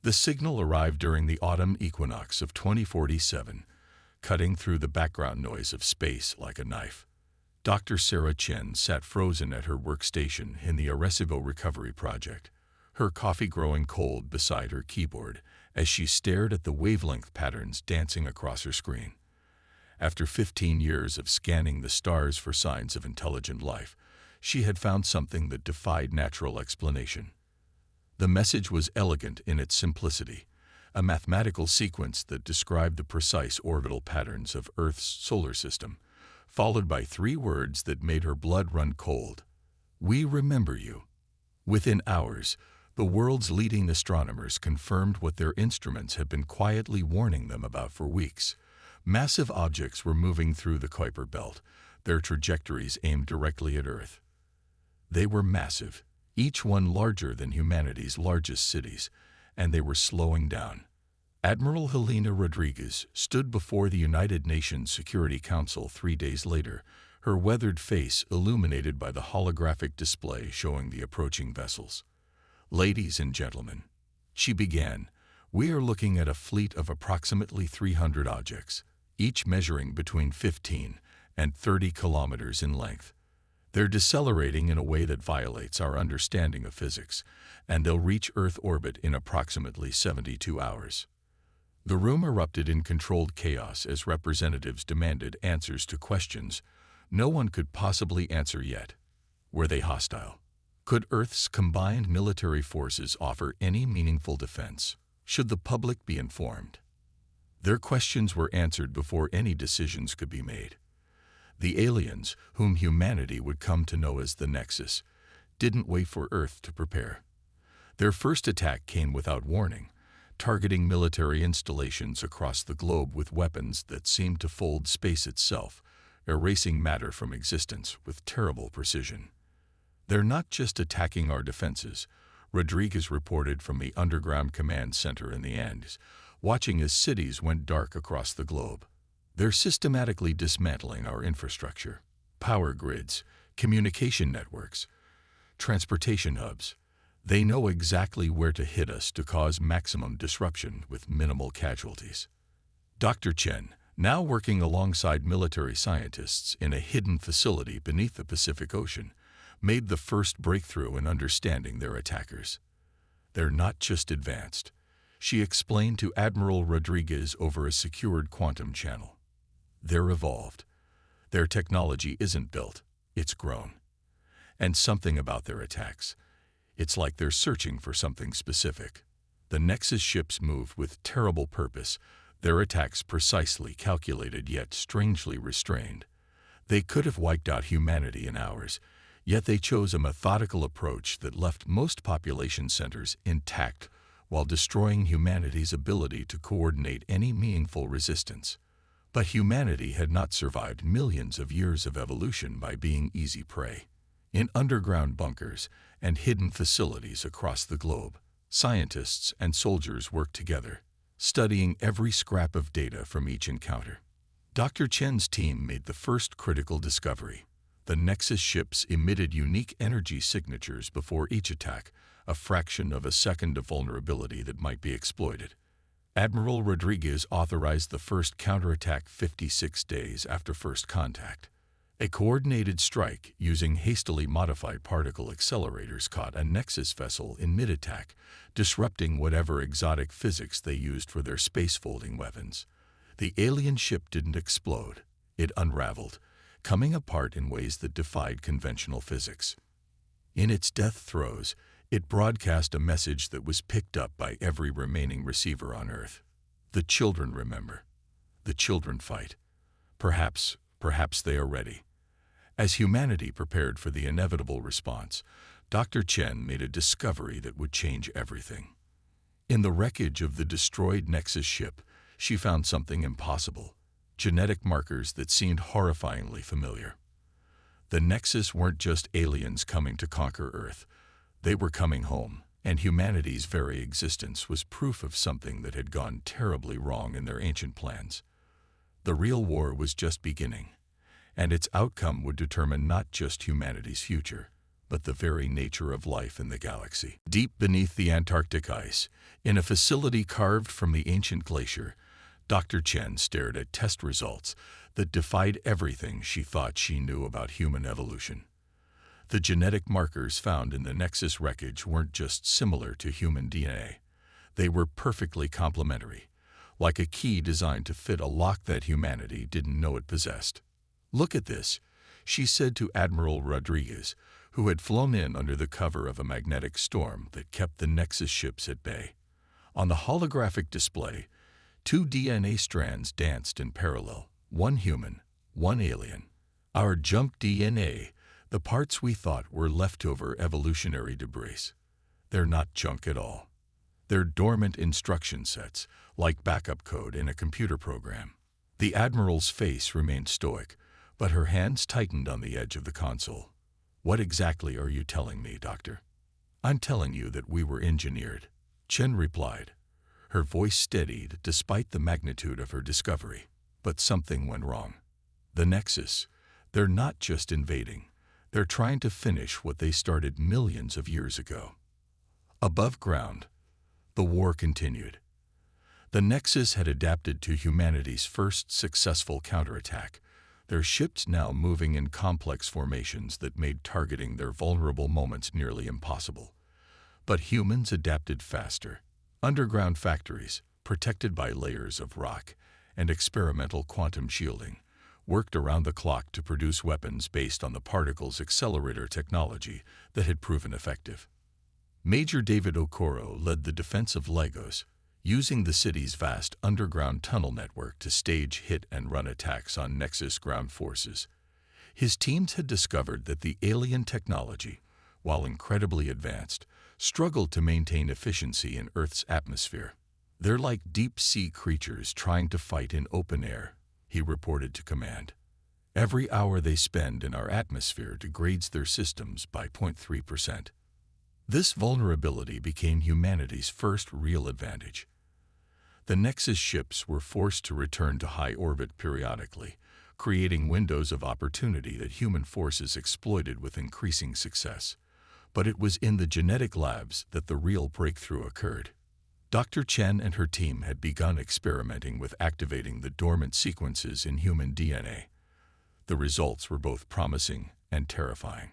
The signal arrived during the autumn equinox of 2047, cutting through the background noise of space like a knife. Dr. Sarah Chen sat frozen at her workstation in the Arecibo Recovery Project, her coffee growing cold beside her keyboard as she stared at the wavelength patterns dancing across her screen. After 15 years of scanning the stars for signs of intelligent life, she had found something that defied natural explanation. The message was elegant in its simplicity, a mathematical sequence that described the precise orbital patterns of Earth's solar system, followed by 3 words that made her blood run cold. "We remember you." Within hours, the world's leading astronomers confirmed what their instruments had been quietly warning them about for weeks. Massive objects were moving through the Kuiper Belt, their trajectories aimed directly at Earth. They were massive, each one larger than humanity's largest cities, and they were slowing down. Admiral Helena Rodriguez stood before the United Nations Security Council 3 days later, her weathered face illuminated by the holographic display showing the approaching vessels. "Ladies and gentlemen," she began, "we are looking at a fleet of approximately 300 objects, each measuring between 15 and 30 kilometers in length. They're decelerating in a way that violates our understanding of physics, and they'll reach Earth orbit in approximately 72 hours. The room erupted in controlled chaos as representatives demanded answers to questions no one could possibly answer yet. Were they hostile? Could Earth's combined military forces offer any meaningful defense? Should the public be informed? Their questions were answered before any decisions could be made. The aliens, whom humanity would come to know as the Nexus, didn't wait for Earth to prepare. Their first attack came without warning, targeting military installations across the globe with weapons that seemed to fold space itself, erasing matter from existence with terrible precision. "They're not just attacking our defenses," Rodriguez reported from the underground command center in the Andes, watching as cities went dark across the globe. "They're systematically dismantling our infrastructure, power grids, communication networks, transportation hubs. They know exactly where to hit us to cause maximum disruption with minimal casualties." Dr. Chen, now working alongside military scientists in a hidden facility beneath the Pacific Ocean, made the first breakthrough in understanding their attackers. "They're not just advanced," she explained to Admiral Rodriguez over a secured quantum channel. "They're evolved. Their technology isn't built, it's grown. And something about their attacks, it's like they're searching for something specific. The Nexus ships move with terrible purpose, their attacks precisely calculated yet strangely restrained. They could have wiped out humanity in hours, yet they chose a methodical approach that left most population centers intact while destroying humanity's ability to coordinate any meaningful resistance. But humanity had not survived millions of years of evolution by being easy prey. In underground bunkers and hidden facilities across the globe, scientists and soldiers worked together, studying every scrap of data from each encounter. Dr. Chen's team made the first critical discovery. The Nexus ships emitted unique energy signatures before each attack, a fraction of a second of vulnerability that might be exploited. Admiral Rodriguez authorized the first counterattack 56 days after first contact. A coordinated strike using hastily modified particle accelerators caught a Nexus vessel in mid-attack, disrupting whatever exotic physics they used for their space-folding weapons. The alien ship didn't explode. It unraveled, coming apart in ways that defied conventional physics. In its death throes, it broadcast a message that was picked up by every remaining receiver on Earth. "The children remember. The children fight. Perhaps they are ready." As humanity prepared for the inevitable response, Dr. Chen made a discovery that would change everything. In the wreckage of the destroyed Nexus ship, she found something impossible: genetic markers that seemed horrifyingly familiar. The Nexus weren't just aliens coming to conquer Earth. They were coming home, and humanity's very existence was proof of something that had gone terribly wrong in their ancient plans. The real war was just beginning, and its outcome would determine not just humanity's future, but the very nature of life in the galaxy. Deep beneath the Antarctic ice, in a facility carved from the ancient glacier, Dr. Chen stared at test results that defied everything she thought she knew about human evolution. The genetic markers found in the Nexus wreckage weren't just similar to human DNA. They were perfectly complementary, like a key designed to fit a lock that humanity didn't know it possessed. "Look at this," she said to Admiral Rodriguez, who had flown in under the cover of a magnetic storm that kept the Nexus ships at bay. On the holographic display, 2 DNA strands danced in parallel, one human, one alien. Our junk DNA, the parts we thought were leftover evolutionary debris. They're not junk at all. They're dormant instruction sets, like backup code in a computer program. The Admiral's face remained stoic, but her hands tightened on the edge of the console. "What exactly are you telling me, Doctor?" "I'm telling you that we were engineered," Chen replied. Her voice steadied despite the magnitude of her discovery. But something went wrong. The Nexus, they're not just invading. They're trying to finish what they started millions of years ago. Above ground, the war continued. The Nexus had adapted to humanity's first successful counterattack, their ships now moving in complex formations that made targeting their vulnerable moments nearly impossible. But humans adapted faster. Underground factories, protected by layers of rock and experimental quantum shielding, worked around the clock to produce weapons based on the particles accelerator technology that had proven effective. Major David Okoro led the defense of Lagos, using the city's vast underground tunnel network to stage hit-and-run attacks on Nexus ground forces. His teams had discovered that the alien technology, while incredibly advanced, struggled to maintain efficiency in Earth's atmosphere. "They're like deep-sea creatures trying to fight in open air," he reported to command. "Every hour they spend in our atmosphere degrades their systems by 0.3%. This vulnerability became humanity's first real advantage. The Nexus ships were forced to return to high orbit periodically, creating windows of opportunity that human forces exploited with increasing success. But it was in the genetic labs that the real breakthrough occurred. Dr. Chen and her team had begun experimenting with activating the dormant sequences in human DNA. The results were both promising and terrifying.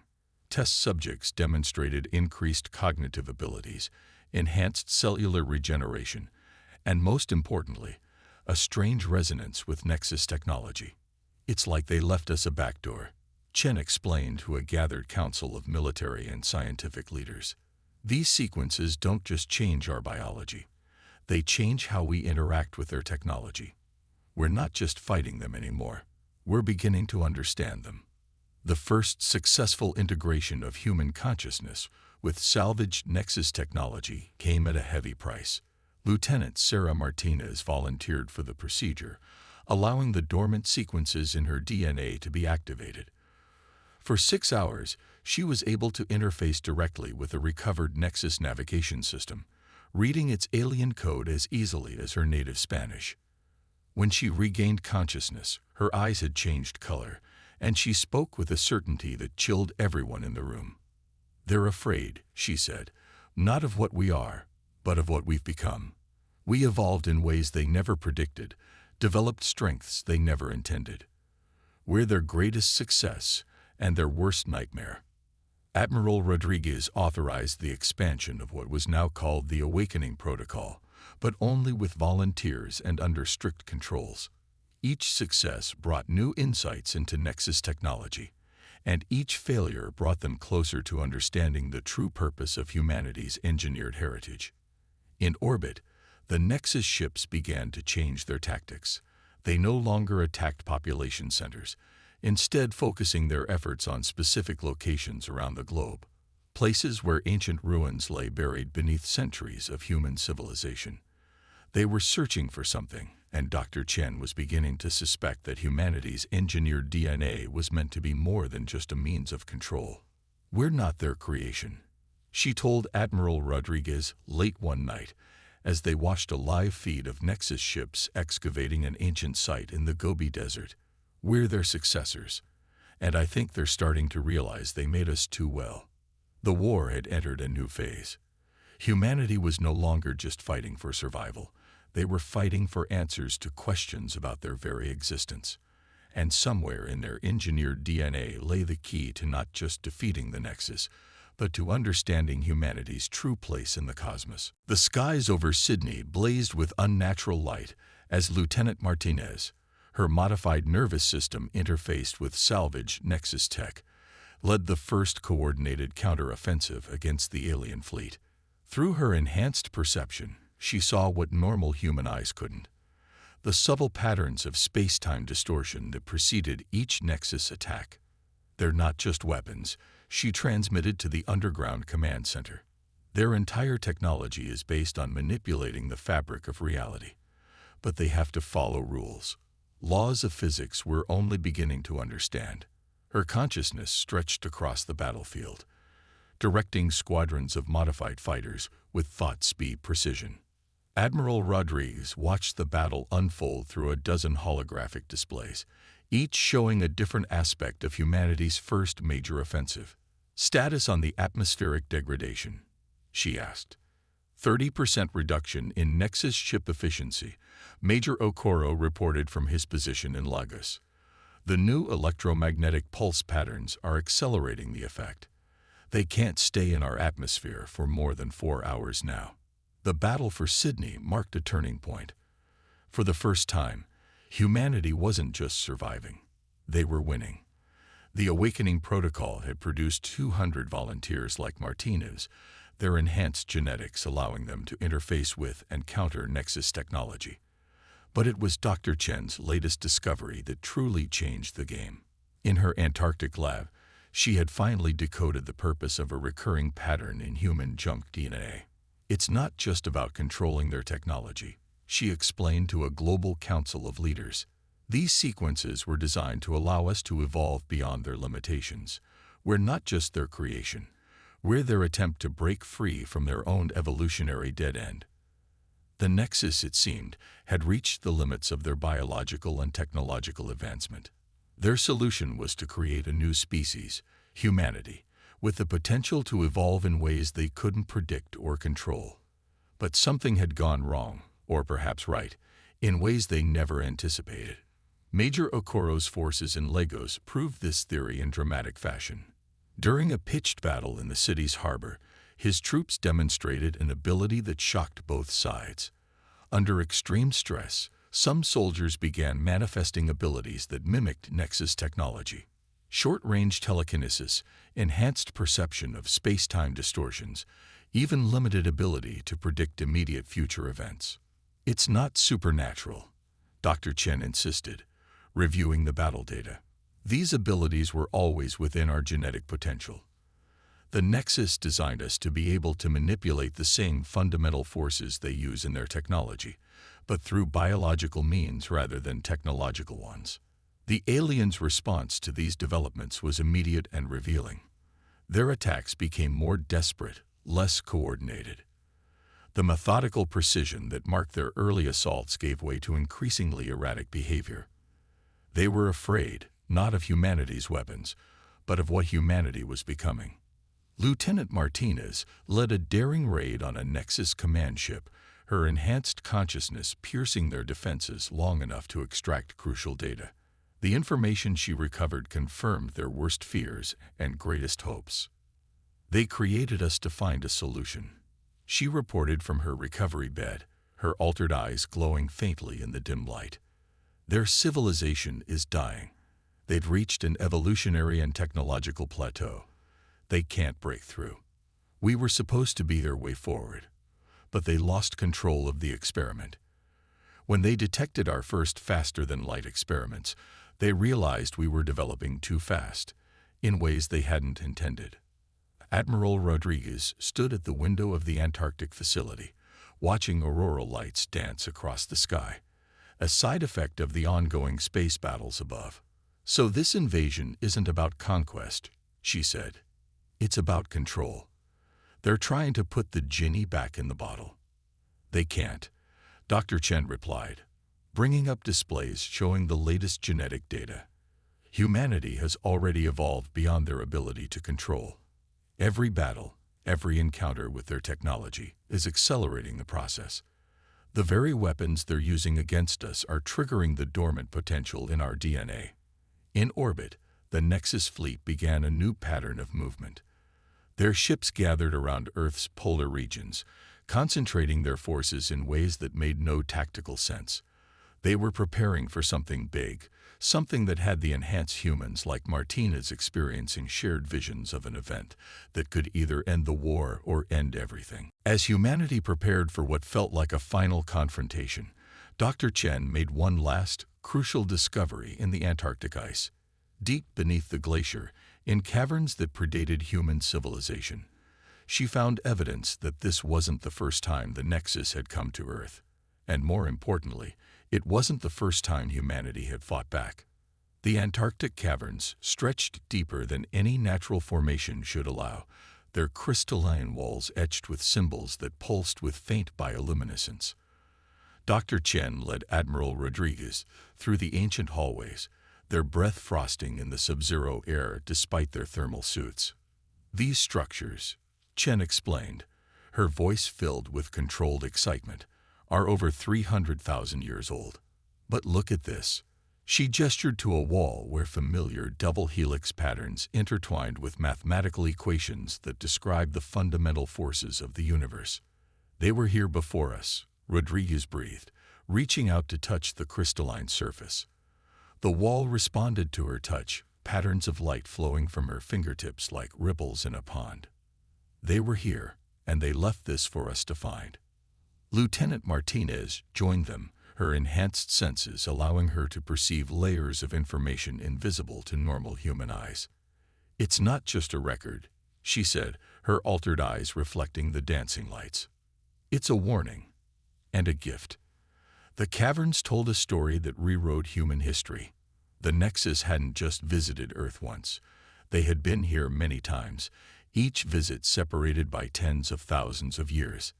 Test subjects demonstrated increased cognitive abilities, enhanced cellular regeneration, and most importantly, a strange resonance with Nexus technology. "It's like they left us a backdoor," Chen explained to a gathered council of military and scientific leaders. "These sequences don't just change our biology. They change how we interact with their technology. We're not just fighting them anymore. We're beginning to understand them." The first successful integration of human consciousness with salvaged Nexus technology came at a heavy price. Lieutenant Sarah Martinez volunteered for the procedure, allowing the dormant sequences in her DNA to be activated. For 6 hours, she was able to interface directly with a recovered Nexus navigation system, reading its alien code as easily as her native Spanish. When she regained consciousness, her eyes had changed color, and she spoke with a certainty that chilled everyone in the room. "They're afraid," she said, "not of what we are, but of what we've become. We evolved in ways they never predicted, developed strengths they never intended. We're their greatest success and their worst nightmare." Admiral Rodriguez authorized the expansion of what was now called the Awakening Protocol, but only with volunteers and under strict controls. Each success brought new insights into Nexus technology, and each failure brought them closer to understanding the true purpose of humanity's engineered heritage. In orbit, the Nexus ships began to change their tactics. They no longer attacked population centers, instead focusing their efforts on specific locations around the globe, places where ancient ruins lay buried beneath centuries of human civilization. They were searching for something, and Dr. Chen was beginning to suspect that humanity's engineered DNA was meant to be more than just a means of control. "We're not their creation," she told Admiral Rodriguez late one night as they watched a live feed of Nexus ships excavating an ancient site in the Gobi Desert. "We're their successors, and I think they're starting to realize they made us too well." The war had entered a new phase. Humanity was no longer just fighting for survival. They were fighting for answers to questions about their very existence. And somewhere in their engineered DNA lay the key to not just defeating the Nexus, but to understanding humanity's true place in the cosmos. The skies over Sydney blazed with unnatural light as Lieutenant Martinez, her modified nervous system interfaced with salvage Nexus tech, led the first coordinated counter-offensive against the alien fleet. Through her enhanced perception, she saw what normal human eyes couldn't: the subtle patterns of space-time distortion that preceded each Nexus attack. They're not just weapons, she transmitted to the underground command center. Their entire technology is based on manipulating the fabric of reality. But they have to follow rules. Laws of physics we're only beginning to understand. Her consciousness stretched across the battlefield, directing squadrons of modified fighters with thought-speed precision. Admiral Rodriguez watched the battle unfold through a dozen holographic displays, each showing a different aspect of humanity's first major offensive. "Status on the atmospheric degradation?" she asked. 30% reduction in Nexus ship efficiency, Major Okoro reported from his position in Lagos. The new electromagnetic pulse patterns are accelerating the effect. They can't stay in our atmosphere for more than 4 hours now. The battle for Sydney marked a turning point. For the first time, humanity wasn't just surviving. They were winning. The Awakening Protocol had produced 200 volunteers like Martinez, their enhanced genetics allowing them to interface with and counter Nexus technology. But it was Dr. Chen's latest discovery that truly changed the game. In her Antarctic lab, she had finally decoded the purpose of a recurring pattern in human junk DNA. It's not just about controlling their technology, she explained to a global council of leaders. These sequences were designed to allow us to evolve beyond their limitations. We're not just their creation. We're their attempt to break free from their own evolutionary dead end. The Nexus, it seemed, had reached the limits of their biological and technological advancement. Their solution was to create a new species, humanity, with the potential to evolve in ways they couldn't predict or control. But something had gone wrong, or perhaps right, in ways they never anticipated. Major Okoro's forces in Lagos proved this theory in dramatic fashion. During a pitched battle in the city's harbor, his troops demonstrated an ability that shocked both sides. Under extreme stress, some soldiers began manifesting abilities that mimicked Nexus technology. Short-range telekinesis, enhanced perception of space-time distortions, even limited ability to predict immediate future events. "It's not supernatural," Dr. Chen insisted, reviewing the battle data. "These abilities were always within our genetic potential. The Nexus designed us to be able to manipulate the same fundamental forces they use in their technology, but through biological means rather than technological ones." The aliens' response to these developments was immediate and revealing. Their attacks became more desperate, less coordinated. The methodical precision that marked their early assaults gave way to increasingly erratic behavior. They were afraid, not of humanity's weapons, but of what humanity was becoming. Lieutenant Martinez led a daring raid on a Nexus command ship, her enhanced consciousness piercing their defenses long enough to extract crucial data. The information she recovered confirmed their worst fears and greatest hopes. "They created us to find a solution," she reported from her recovery bed, her altered eyes glowing faintly in the dim light. "Their civilization is dying. They've reached an evolutionary and technological plateau. They can't break through. We were supposed to be their way forward, but they lost control of the experiment. When they detected our first faster-than-light experiments, they realized we were developing too fast, in ways they hadn't intended." Admiral Rodriguez stood at the window of the Antarctic facility, watching auroral lights dance across the sky, a side effect of the ongoing space battles above. "So this invasion isn't about conquest," she said. "It's about control. They're trying to put the genie back in the bottle." "They can't," Dr. Chen replied, bringing up displays showing the latest genetic data. "Humanity has already evolved beyond their ability to control. Every battle, every encounter with their technology is accelerating the process. The very weapons they're using against us are triggering the dormant potential in our DNA. In orbit, the Nexus fleet began a new pattern of movement. Their ships gathered around Earth's polar regions, concentrating their forces in ways that made no tactical sense. They were preparing for something big, something that had the enhanced humans like Martinez experiencing shared visions of an event that could either end the war or end everything. As humanity prepared for what felt like a final confrontation, Dr. Chen made one last, crucial discovery in the Antarctic ice. Deep beneath the glacier, in caverns that predated human civilization, she found evidence that this wasn't the first time the Nexus had come to Earth. And more importantly, it wasn't the first time humanity had fought back. The Antarctic caverns stretched deeper than any natural formation should allow, their crystalline walls etched with symbols that pulsed with faint bioluminescence. Dr. Chen led Admiral Rodriguez through the ancient hallways, their breath frosting in the sub-zero air despite their thermal suits. These structures, Chen explained, her voice filled with controlled excitement, are over 300,000 years old. But look at this. She gestured to a wall where familiar double helix patterns intertwined with mathematical equations that describe the fundamental forces of the universe. They were here before us, Rodriguez breathed, reaching out to touch the crystalline surface. The wall responded to her touch, patterns of light flowing from her fingertips like ripples in a pond. They were here, and they left this for us to find. Lieutenant Martinez joined them, her enhanced senses allowing her to perceive layers of information invisible to normal human eyes. "It's not just a record," she said, her altered eyes reflecting the dancing lights. "It's a warning. And a gift." The caverns told a story that rewrote human history. The Nexus hadn't just visited Earth once. They had been here many times, each visit separated by tens of thousands of years.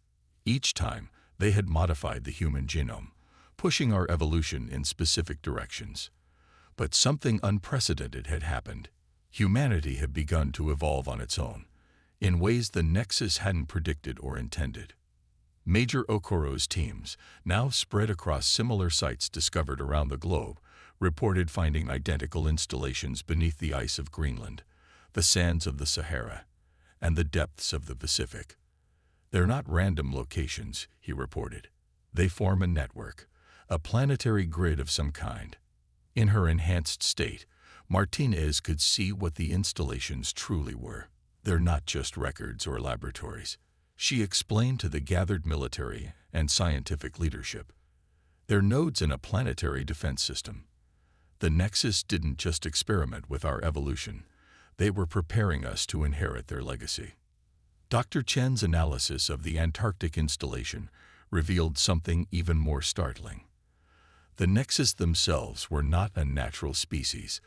Each time, they had modified the human genome, pushing our evolution in specific directions. But something unprecedented had happened. Humanity had begun to evolve on its own, in ways the Nexus hadn't predicted or intended. Major Okoro's teams, now spread across similar sites discovered around the globe, reported finding identical installations beneath the ice of Greenland, the sands of the Sahara, and the depths of the Pacific. "They're not random locations," he reported. "They form a network, a planetary grid of some kind." In her enhanced state, Martinez could see what the installations truly were. "They're not just records or laboratories," she explained to the gathered military and scientific leadership. "They're nodes in a planetary defense system." The Nexus didn't just experiment with our evolution. They were preparing us to inherit their legacy. Dr. Chen's analysis of the Antarctic installation revealed something even more startling. The Nexus themselves were not a natural species.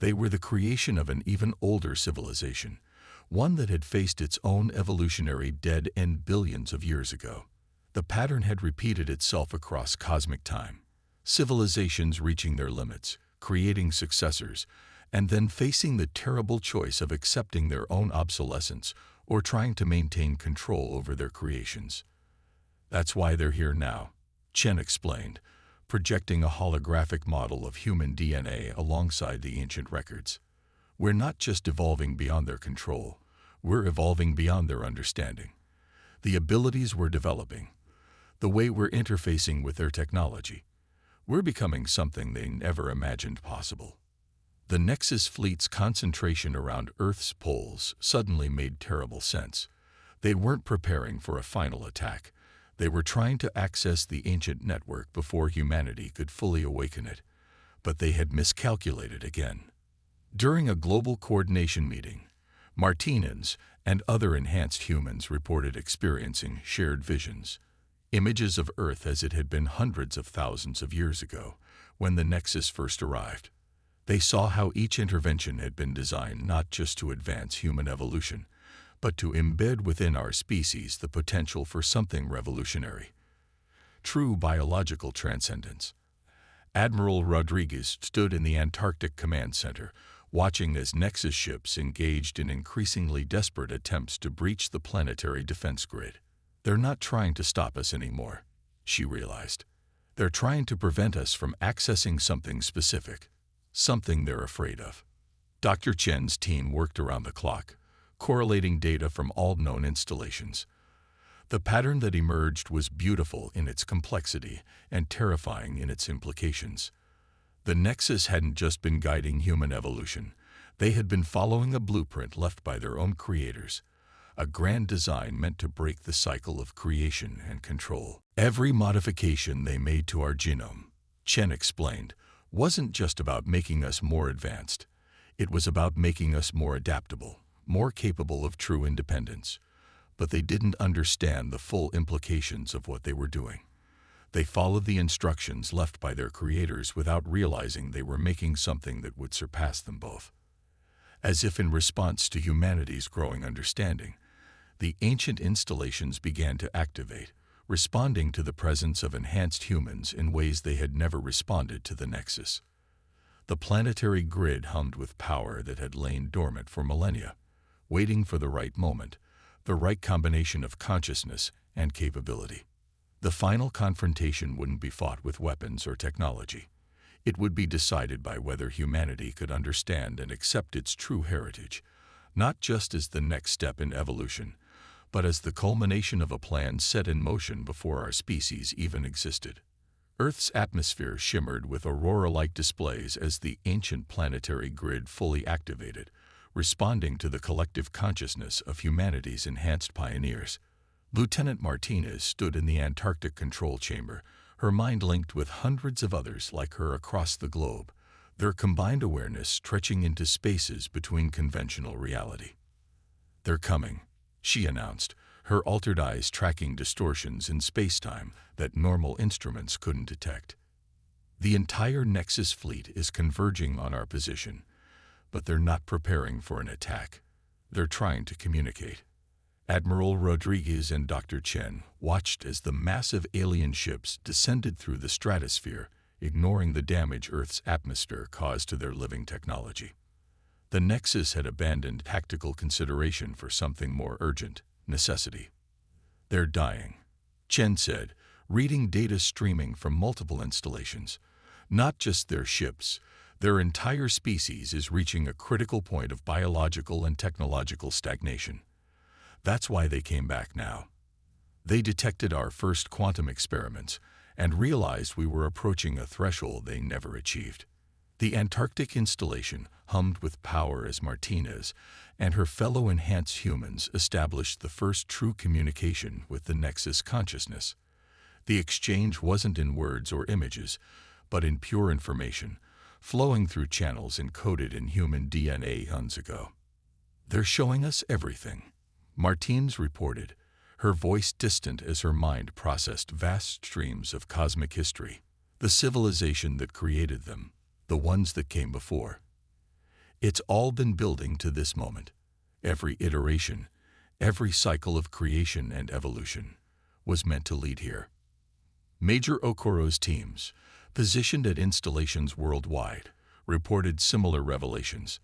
They were the creation of an even older civilization, one that had faced its own evolutionary dead end billions of years ago. The pattern had repeated itself across cosmic time, civilizations reaching their limits, creating successors, and then facing the terrible choice of accepting their own obsolescence or trying to maintain control over their creations. "That's why they're here now," Chen explained, projecting a holographic model of human DNA alongside the ancient records. "We're not just evolving beyond their control, we're evolving beyond their understanding. The abilities we're developing, the way we're interfacing with their technology, we're becoming something they never imagined possible." The Nexus fleet's concentration around Earth's poles suddenly made terrible sense. They weren't preparing for a final attack. They were trying to access the ancient network before humanity could fully awaken it. But they had miscalculated again. During a global coordination meeting, Martinez and other enhanced humans reported experiencing shared visions, images of Earth as it had been hundreds of thousands of years ago when the Nexus first arrived. They saw how each intervention had been designed not just to advance human evolution, but to embed within our species the potential for something revolutionary. True biological transcendence. Admiral Rodriguez stood in the Antarctic Command Center, watching as Nexus ships engaged in increasingly desperate attempts to breach the planetary defense grid. They're not trying to stop us anymore, she realized. They're trying to prevent us from accessing something specific, something they're afraid of. Dr. Chen's team worked around the clock, correlating data from all known installations. The pattern that emerged was beautiful in its complexity and terrifying in its implications. The Nexus hadn't just been guiding human evolution. They had been following a blueprint left by their own creators, a grand design meant to break the cycle of creation and control. Every modification they made to our genome, Chen explained, wasn't just about making us more advanced. It was about making us more adaptable, more capable of true independence. But they didn't understand the full implications of what they were doing. They followed the instructions left by their creators without realizing they were making something that would surpass them both. As if in response to humanity's growing understanding, the ancient installations began to activate, responding to the presence of enhanced humans in ways they had never responded to the Nexus. The planetary grid hummed with power that had lain dormant for millennia, waiting for the right moment, the right combination of consciousness and capability. The final confrontation wouldn't be fought with weapons or technology. It would be decided by whether humanity could understand and accept its true heritage, not just as the next step in evolution, but as the culmination of a plan set in motion before our species even existed. Earth's atmosphere shimmered with aurora-like displays as the ancient planetary grid fully activated, responding to the collective consciousness of humanity's enhanced pioneers. Lieutenant Martinez stood in the Antarctic control chamber, her mind linked with hundreds of others like her across the globe, their combined awareness stretching into spaces between conventional reality. "They're coming," she announced, her altered eyes tracking distortions in space-time that normal instruments couldn't detect. "The entire Nexus fleet is converging on our position, but they're not preparing for an attack. They're trying to communicate." Admiral Rodriguez and Dr. Chen watched as the massive alien ships descended through the stratosphere, ignoring the damage Earth's atmosphere caused to their living technology. The Nexus had abandoned tactical consideration for something more urgent, necessity. "They're dying," Chen said, reading data streaming from multiple installations. "Not just their ships. Their entire species is reaching a critical point of biological and technological stagnation. That's why they came back now. They detected our first quantum experiments and realized we were approaching a threshold they never achieved." The Antarctic installation hummed with power as Martinez and her fellow enhanced humans established the first true communication with the Nexus consciousness. The exchange wasn't in words or images, but in pure information, flowing through channels encoded in human DNA eons ago. "They're showing us everything," Martinez reported, her voice distant as her mind processed vast streams of cosmic history, the civilization that created them, the ones that came before. "It's all been building to this moment. Every iteration, every cycle of creation and evolution was meant to lead here." Major Okoro's teams, positioned at installations worldwide, reported similar revelations.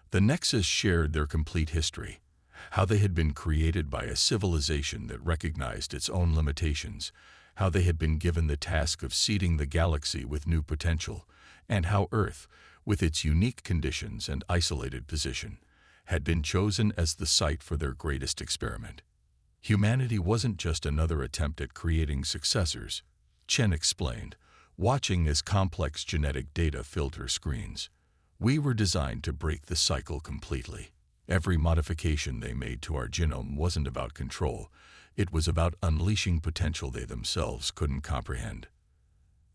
The Nexus shared their complete history, how they had been created by a civilization that recognized its own limitations, how they had been given the task of seeding the galaxy with new potential, and how Earth, with its unique conditions and isolated position, had been chosen as the site for their greatest experiment. Humanity wasn't just another attempt at creating successors, Chen explained, watching as complex genetic data filled her screens. "We were designed to break the cycle completely. Every modification they made to our genome wasn't about control. It was about unleashing potential they themselves couldn't comprehend."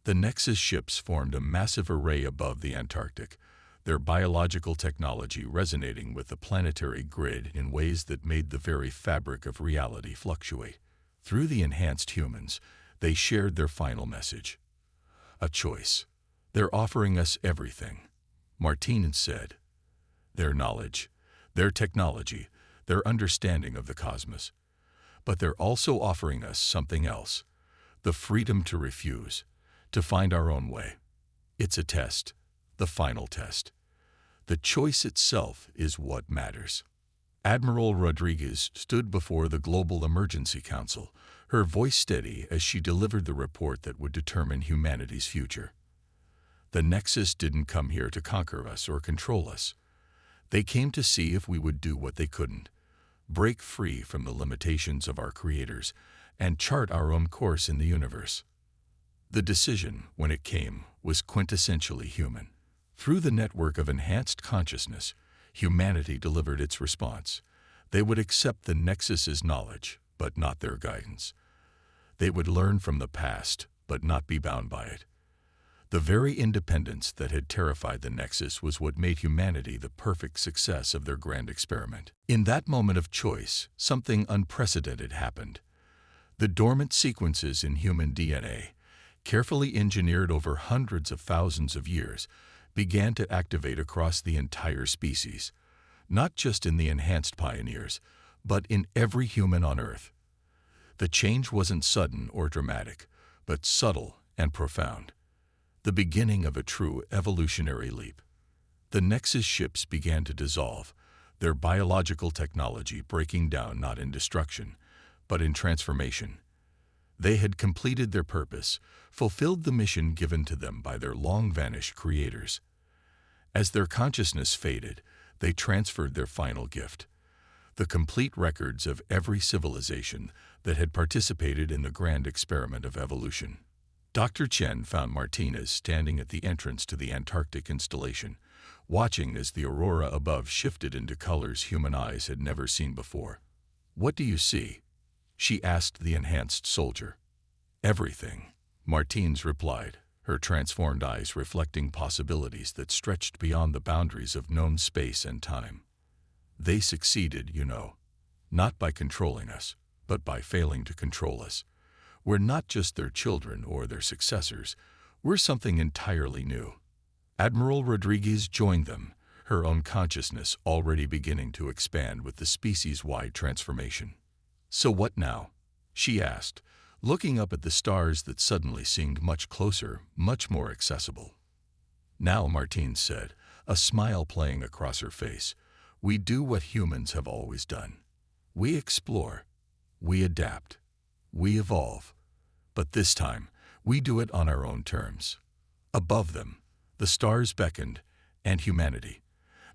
The Nexus ships formed a massive array above the Antarctic, their biological technology resonating with the planetary grid in ways that made the very fabric of reality fluctuate. Through the enhanced humans, they shared their final message. "A choice. They're offering us everything," Martinez said. "Their knowledge, their technology, their understanding of the cosmos. But they're also offering us something else, the freedom to refuse, to find our own way. It's a test, the final test. The choice itself is what matters. Admiral Rodriguez stood before the Global Emergency Council, her voice steady as she delivered the report that would determine humanity's future. The Nexus didn't come here to conquer us or control us. They came to see if we would do what they couldn't, break free from the limitations of our creators, and chart our own course in the universe. The decision, when it came, was quintessentially human. Through the network of enhanced consciousness, humanity delivered its response. They would accept the Nexus's knowledge, but not their guidance. They would learn from the past, but not be bound by it. The very independence that had terrified the Nexus was what made humanity the perfect success of their grand experiment. In that moment of choice, something unprecedented happened. The dormant sequences in human DNA, carefully engineered over hundreds of thousands of years, began to activate across the entire species, not just in the enhanced pioneers, but in every human on Earth. The change wasn't sudden or dramatic, but subtle and profound. The beginning of a true evolutionary leap. The Nexus ships began to dissolve, their biological technology breaking down not in destruction, but in transformation. They had completed their purpose, fulfilled the mission given to them by their long-vanished creators. As their consciousness faded, they transferred their final gift, the complete records of every civilization that had participated in the grand experiment of evolution. Dr. Chen found Martinez standing at the entrance to the Antarctic installation, watching as the aurora above shifted into colors human eyes had never seen before. "What do you see?" she asked the enhanced soldier. "Everything," Martinez replied, her transformed eyes reflecting possibilities that stretched beyond the boundaries of known space and time. "They succeeded, you know, not by controlling us, but by failing to control us. We're not just their children or their successors, we're something entirely new." Admiral Rodriguez joined them, her own consciousness already beginning to expand with the species-wide transformation. "So what now?" she asked, looking up at the stars that suddenly seemed much closer, much more accessible. "Now," Martine said, a smile playing across her face, "we do what humans have always done. We explore, we adapt, we evolve. But this time, we do it on our own terms." Above them, the stars beckoned, and humanity,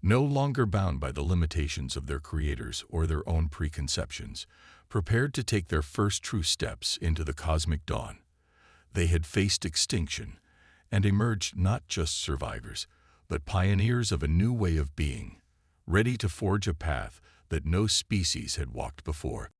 no longer bound by the limitations of their creators or their own preconceptions, prepared to take their first true steps into the cosmic dawn. They had faced extinction and emerged not just survivors, but pioneers of a new way of being, ready to forge a path that no species had walked before.